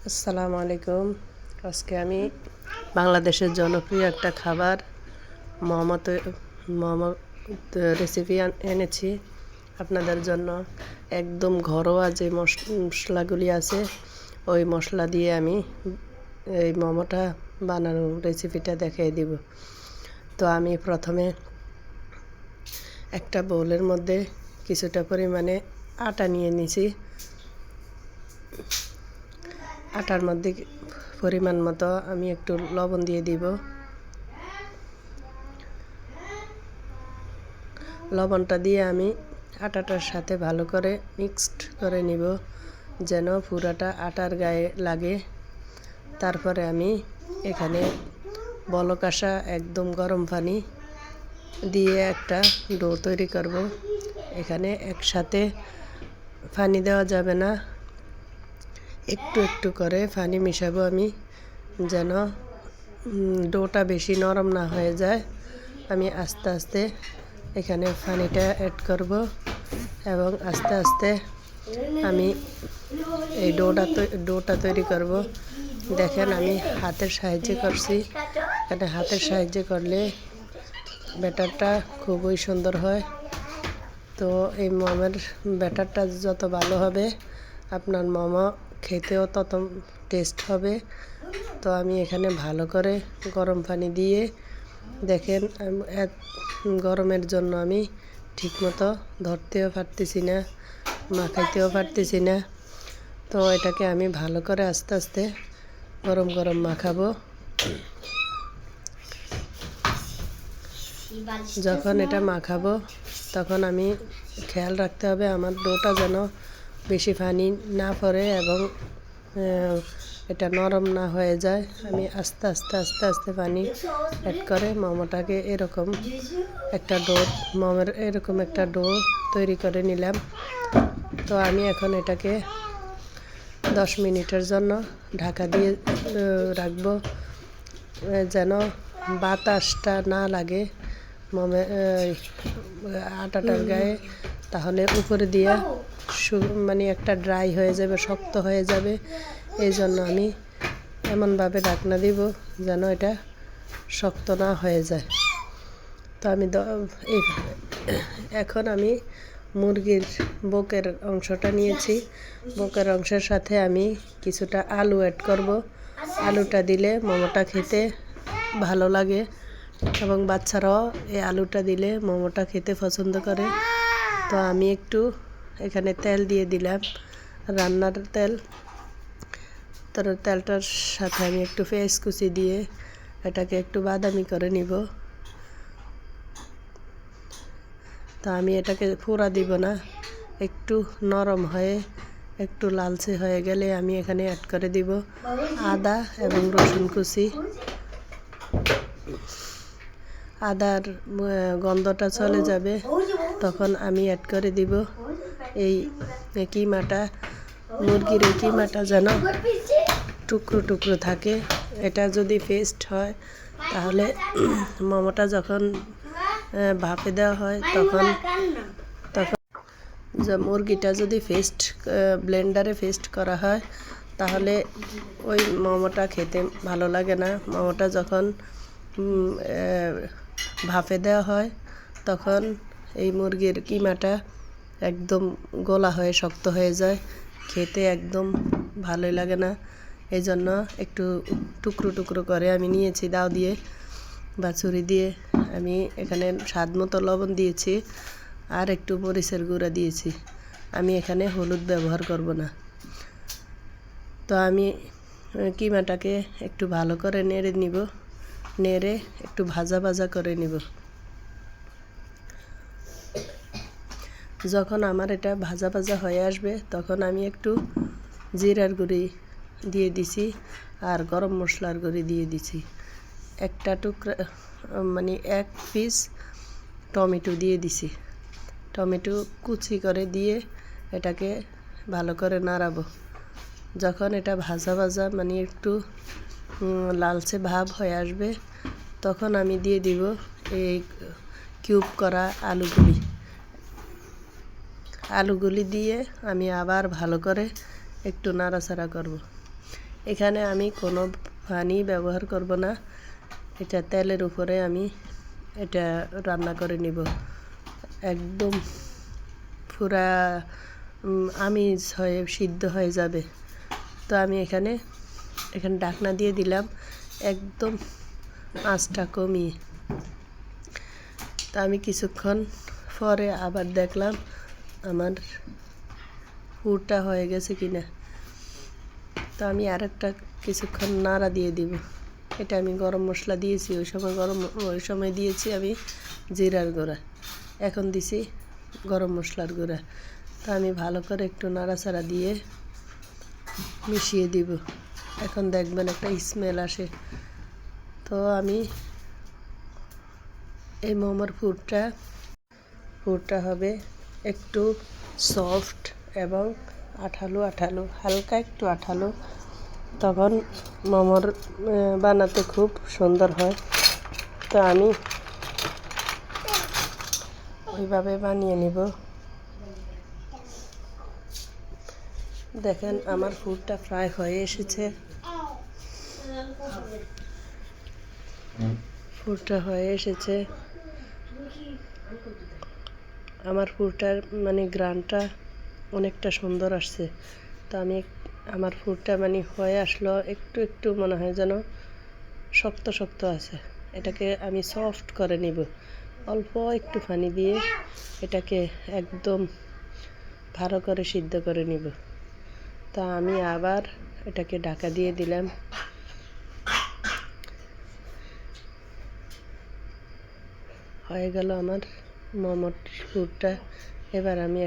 আসসালামু আলাইকুম। আজকে আমি বাংলাদেশের জনপ্রিয় একটা খাবার মোমো রেসিপি এনেছি আপনাদের জন্য। একদম ঘরোয়া যে মশলাগুলি আছে ওই মশলা দিয়ে আমি এই মোমোটা বানানোর রেসিপিটা দেখিয়ে দিব। তো আমি প্রথমে একটা বোলের মধ্যে কিছুটা পরিমাণে আটা নিয়ে নিয়েছি। আটার মধ্যে পরিমাণ মতো আমি একটু লবণ দিয়ে দিব। লবণটা দিয়ে আমি আটাটার সাথে ভালো করে মিক্সড করে নিব যেন পুরাটা আটার গায়ে লাগে। তারপরে আমি এখানে বলক আসা একদম গরম পানি দিয়ে একটা ডো তৈরি করব। এখানে একসাথে পানি দেওয়া যাবে না, একটু একটু করে পানি মিশাবো আমি, যেন ডোটা বেশি নরম না হয়ে যায়। আমি আস্তে আস্তে এখানে পানিটা অ্যাড করব এবং আস্তে আস্তে আমি এই ডোটা তৈরি করব। দেখেন আমি হাতের সাহায্যে করছি। এখানে হাতের সাহায্যে করলে ব্যাটারটা খুবই সুন্দর হয়। তো এই মোমোর ব্যাটারটা যত ভালো হবে আপনার মোমো খেতেও তত টেস্ট হবে। তো আমি এখানে ভালো করে গরম পানি দিয়ে দেখেন গরমের জন্য আমি ঠিকমতো ধরতেও পারতেছি না, মাখাইতেও পারতেছি না। তো এটাকে আমি ভালো করে আস্তে আস্তে গরম গরম মাখাবো। যখন এটা মাখাবো তখন আমি খেয়াল রাখতে হবে আমার ডোটা যেন বেশি পানি না পড়ে এবং এটা নরম না হয়ে যায়। আমি আস্তে আস্তে আস্তে আস্তে পানি অ্যাড করে মোমোটাকে এরকম একটা মোমোর এরকম একটা ডো তৈরি করে নিলাম। তো আমি এখন এটাকে 10 মিনিটের জন্য ঢাকা দিয়ে রাখবো যেন বাতাসটা না লাগে আটাটার গায়ে, তাহলে উপরে দিয়ে মানে একটা ড্রাই হয়ে যাবে, শক্ত হয়ে যাবে। এই জন্য আমি এমনভাবে ঢাকনা দিব যেন এটা শক্ত না হয়ে যায়। তো আমি এখন আমি মুরগির বুকের অংশটা নিয়েছি। বুকের অংশের সাথে আমি কিছুটা আলু অ্যাড করব। আলুটা দিলে মোমোটা খেতে ভালো লাগে এবং বাচ্চারাও এই আলুটা দিলে মোমোটা খেতে পছন্দ করে। তো আমি একটু এখানে তেল দিয়ে দিলাম, রান্নার তেল। তার তেলটার সাথে আমি একটু পেঁয়াজ কুচি দিয়ে এটাকে একটু বাদামি করে নিব। তো আমি এটাকে পুরা দিব না, একটু নরম হয়ে একটু লালচে হয়ে গেলে আমি এখানে অ্যাড করে দিব আদা এবং রসুন কুচি। আদার গন্ধটা চলে যাবে তখন আমি অ্যাড করে দিব এই কিমাটা। মুরগির এই কিমাটা যেন টুকরো টুকরো থাকে। এটা যদি পেস্ট হয় তাহলে মোমোটা যখন ভাপে দেওয়া হয় তখন মুরগিটা যদি ব্লেন্ডারে পেস্ট করা হয় তাহলে ওই মোমোটা খেতে ভালো লাগে না। মোমোটা যখন ভাপে দেওয়া হয় তখন এই মুরগির কিমাটা একদম গোলা হয়ে শক্ত হয়ে যায়, খেতে একদম ভালোই লাগে না। এই জন্য একটু টুকরো টুকরো করে আমি নিয়েছি দাও দিয়ে বা ছুরি দিয়ে। আমি এখানে স্বাদ মতো লবণ দিয়েছি আর একটু মরিচের গুঁড়া দিয়েছি। আমি এখানে হলুদ ব্যবহার করব না। তো আমি কিমাটাকে একটু ভালো করে নেড়ে নিব, নেড়ে একটু ভাজা ভাজা করে নিব। যখন আমার এটা ভাজা ভাজা হয়ে আসবে তখন আমি একটু জিরার গুঁড়ি দিয়ে দিছি আর গরম মশলার গুঁড়ি দিয়ে দিছি। একটা টুকরা মানে 1 পিস টমেটো দিয়ে দিছি। টমেটো কুচি করে দিয়ে এটাকে ভালো করে নাড়াবো। যখন এটা ভাজা ভাজা মানে একটু লালচে ভাব হয়ে আসবে তখন আমি দিয়ে দিব এই কিউব করা আলুগুলি দিয়ে আমি আবার ভালো করে একটু নাড়াচাড়া করব। এখানে আমি কোনো পানি ব্যবহার করব না, এটা তেলের উপরে আমি এটা রান্না করে নিব, একদম পুরা আমিষ হয়ে সিদ্ধ হয়ে যাবে। তো আমি এখানে ঢাকনা দিয়ে দিলাম একদম আঁচটা কমিয়ে। তা আমি কিছুক্ষণ পরে আবার দেখলাম আমার পুরটা হয়ে গেছে কিনা। তো আমি আরেকটা কিছুক্ষণ নাড়া দিয়ে দিব। এটা আমি গরম মশলা দিয়েছি, ওই সময় দিয়েছি আমি জিরার গুঁড়া, এখন দিছি গরম মশলার গুঁড়া। তো আমি ভালো করে একটু নাড়াচাড়া দিয়ে মিশিয়ে দিব। এখন দেখবেন একটা স্মেল আসে। তো আমি এই মোমোর পুরটা হবে একটু সফট এবং আঠালো, হালকা একটু আঠালো, তখন মোমোর বানাতে খুব সুন্দর হয়। তো আমি ওইভাবে বানিয়ে নিব। দেখেন আমার পুরটা ফ্রাই হয়ে এসেছে, আমার পুরটার মানে গ্রানটা অনেকটা সুন্দর আসছে। তো আমার পুরটা মানে হয়ে আসলো, একটু একটু মনে হয় যেন শক্ত শক্ত আছে। এটাকে আমি সফট করে নিব, অল্প একটু পানি দিয়ে এটাকে একদম ভালো করে সিদ্ধ করে নিব। তা আমি আবার এটাকে ঢাকা দিয়ে দিলাম। হয়ে গেল আমার মোমোর পুরটা। এবার আমি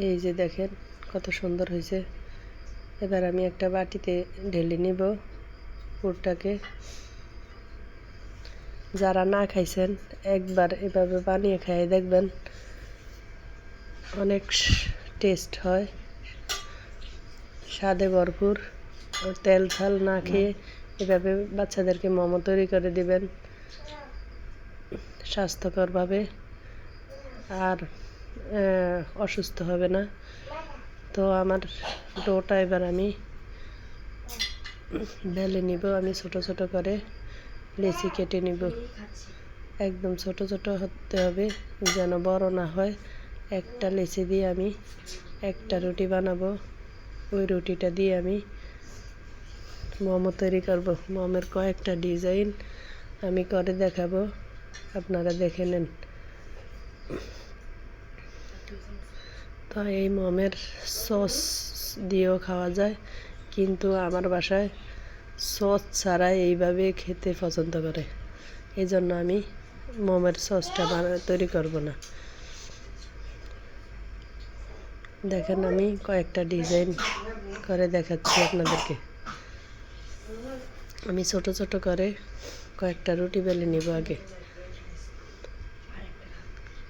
এই যে দেখেন কত সুন্দর হয়েছে। এবার আমি একটা বাটিতে ঢেলে নিব পুরটাকে। যারা না খাইছেন একবার এভাবে বানিয়ে খেয়ে দেখবেন, অনেক টেস্ট হয়, স্বাদে ভরপুর। তেল না খেয়ে এভাবে বাচ্চাদেরকে মোমো তৈরি করে দিবেন স্বাস্থ্যকরভাবে, আর অসুস্থ হবে না। তো আমার ডোটা এবার আমি বেলে নিব। আমি ছোট ছোট করে লেচি কেটে নিব, একদম ছোট ছোট হতে হবে যেন বড় না হয়। একটা লেচি দিয়ে আমি একটা রুটি বানাবো, ওই রুটিটা দিয়ে আমি মোমো তৈরি করব। মোমের কয়েকটা ডিজাইন আমি করে দেখাবো, আপনারা দেখে নেন। তো এই মোমের সস দিয়েও খাওয়া যায়, কিন্তু আমার বাসায় সস ছাড়া এইভাবে খেতে পছন্দ করে, এই জন্য আমি মোমের সসটা তৈরি করব না। দেখেন আমি কয়েকটা ডিজাইন করে দেখাচ্ছি আপনাদেরকে। আমি ছোট ছোট করে কয়েকটা রুটি বেলে নিব আগে।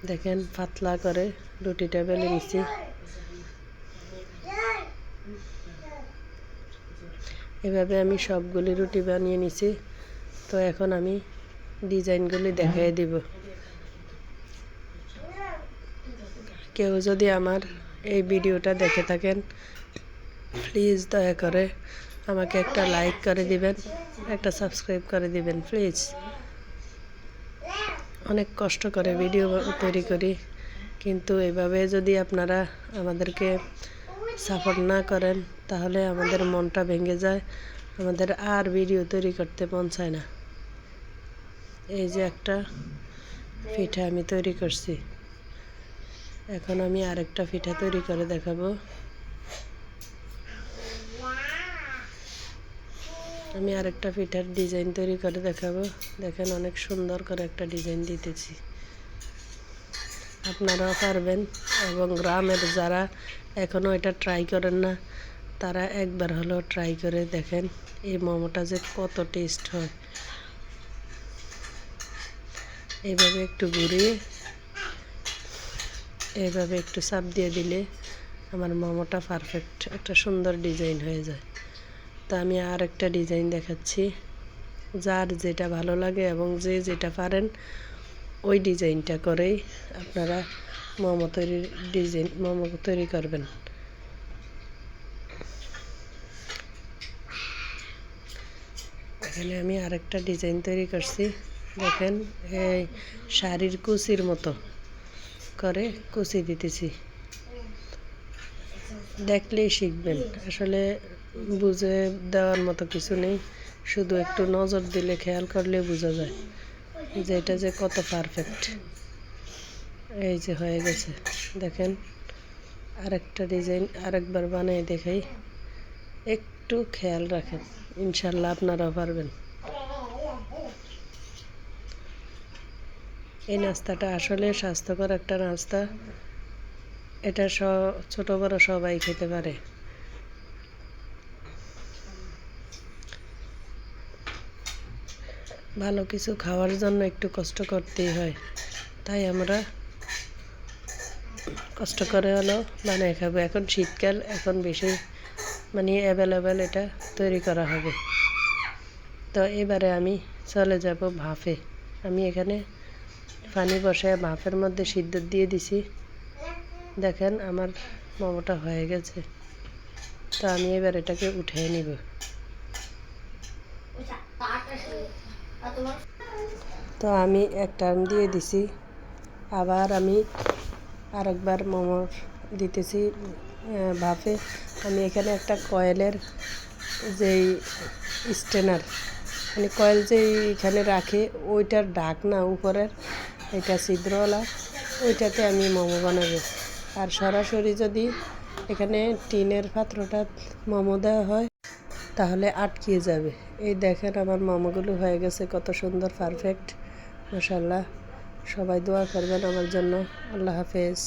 দেখেন পাতলা করে রুটিটা বেলে নিচ্ছি। এভাবে আমি সবগুলি রুটি বানিয়ে নিছি। তো এখন আমি ডিজাইনগুলি দেখিয়ে দিব। কেউ যদি আমার এই ভিডিওটা দেখে থাকেন, প্লিজ দয়া করে আমাকে একটা লাইক করে দিবেন, একটা সাবস্ক্রাইব করে দিবেন প্লিজ। অনেক কষ্ট করে ভিডিও তৈরি করি, কিন্তু এভাবে যদি আপনারা আমাদেরকে সাপোর্ট না করেন তাহলে আমাদের মনটা ভেঙে যায়, আমাদের আর ভিডিও তৈরি করতে মন চায় না। এই যে একটা পিঠা আমি তৈরি করছি, এখন আমি আরেকটা পিঠা তৈরি করে দেখাবো। আমি আরেকটা পিঠার ডিজাইন তৈরি করে দেখাবো। দেখেন অনেক সুন্দর করে একটা ডিজাইন দিতেছি, আপনারাও পারবেন। এবং গ্রামের যারা এখনও এটা ট্রাই করেন না, তারা একবার হলেও ট্রাই করে দেখেন এই মোমোটা যে কত টেস্ট হয়। এইভাবে একটু ঘুরিয়ে এইভাবে একটু চাপ দিয়ে দিলে আমার মোমোটা পারফেক্ট একটা সুন্দর ডিজাইন হয়ে যায়। তা আমি আর একটা ডিজাইন দেখাচ্ছি, যার যেটা ভালো লাগে এবং যে যেটা পারেন ওই ডিজাইনটা করেই আপনারা মোমো তৈরি করবেন। এখানে আমি আরেকটা ডিজাইন তৈরি করছি। দেখেন এই শাড়ির কুচির মতো করে কুচি দিতেছি। দেখলেই শিখবেন, আসলে বুঝে দেওয়ার মতো কিছু নেই, শুধু একটু নজর দিলে খেয়াল করলে বোঝা যায় যে এটা যে কত পারফেক্ট। এই যে হয়ে গেছে, দেখেন আরেকটা ডিজাইন আরেকবার বানিয়ে দেখাই, একটু খেয়াল রাখেন, ইনশাল্লাহ আপনারাও পারবেন। এই নাস্তাটা আসলে স্বাস্থ্যকর একটা নাস্তা, এটা ছোট বড় সবাই খেতে পারে। ভালো কিছু খাওয়ার জন্য একটু কষ্ট করতেই হয়, তাই আমরা কষ্ট করে হলেও বানিয়ে খাবো। এখন শীতকাল, এখন বেশি অ্যাভেলেবেল এটা তৈরি করা হবে। তো এবারে আমি চলে যাব ভাপে। আমি এখানে পানি বসায় ভাপের মধ্যে সিদ্ধ দিয়ে দিছি। দেখেন আমার মোমোটা হয়ে গেছে। তো আমি এবার এটাকে উঠিয়ে নিব। তো আমি এক টান দিয়ে দিছি, আবার আমি আরেকবার মোমো দিতেছি ভাপে। আমি এখানে একটা কয়েলের যেই স্ট্যান্ডার কয়েল যেই এখানে রাখে ওইটার ঢাকনা উপরের, এটা ছিদ্রওয়ালা, ওইটাতে আমি মোমো বানাবো। আর সরাসরি যদি এখানে টিনের পাত্রটা মোমো দেওয়া হয় তাহলে আটকিয়ে যাবে। এই দেখেন আমার মোমোগুলো হয়ে গেছে কত সুন্দর পারফেক্ট, মাশাআল্লাহ। সবাই দোয়া করবেন আমার জন্য। আল্লাহ হাফেজ।